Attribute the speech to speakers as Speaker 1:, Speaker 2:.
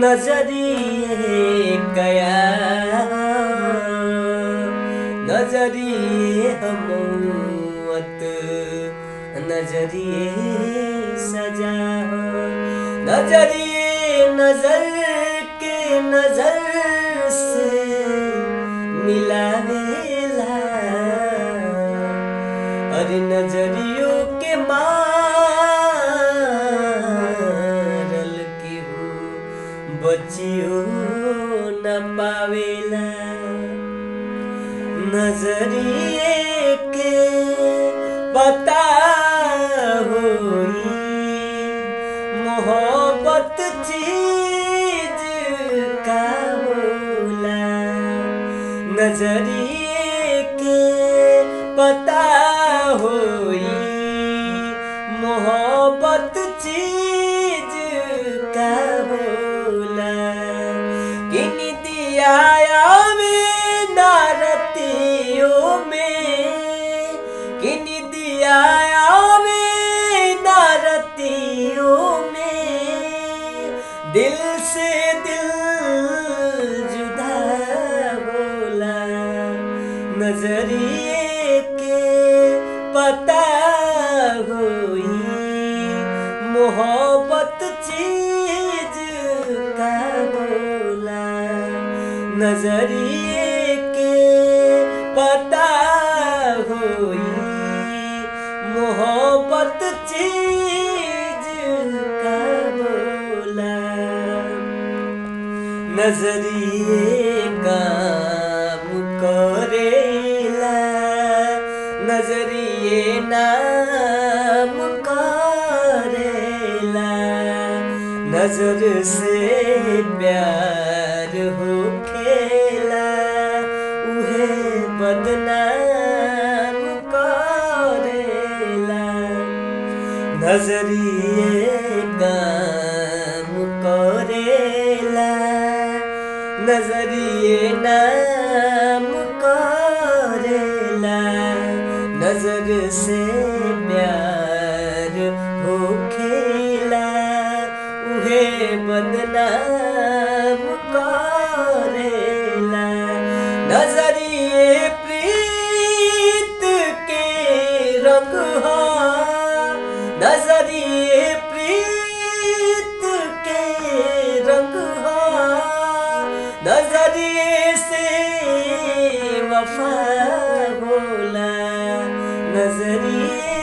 Speaker 1: नजरिए कया नजरिए हमत नजरिए सजा नजरिए नजर के नजर से मिलावेला अरे नजरियों के मारल के हो बचियो न पावेला नजरिए के पता होई मोहब्बत चीज का होला नजरिए के पता होई मोहब्बत चीज का होला किन दिया में नारतियों में किन दिया में नारतियों में दिल से दिल जुदा बोला नजरिए के पता होई मोहब्बत चीज का बोला नजरिए के पता होई मोहब्बत चीज का बोला नजरिए काम करेला नजरिए नाम करेला नजर से प्यार हो खेला उहे बदनाम करेला नजरिए काम करेला नजरिए नाम करेला नजर से प्यार हो खेला उहे बदनाम करेला नजरिए प्रीत के रंग हो नजरिए प्रीत के रंग हो नजरिए से वफा बोला नजरिए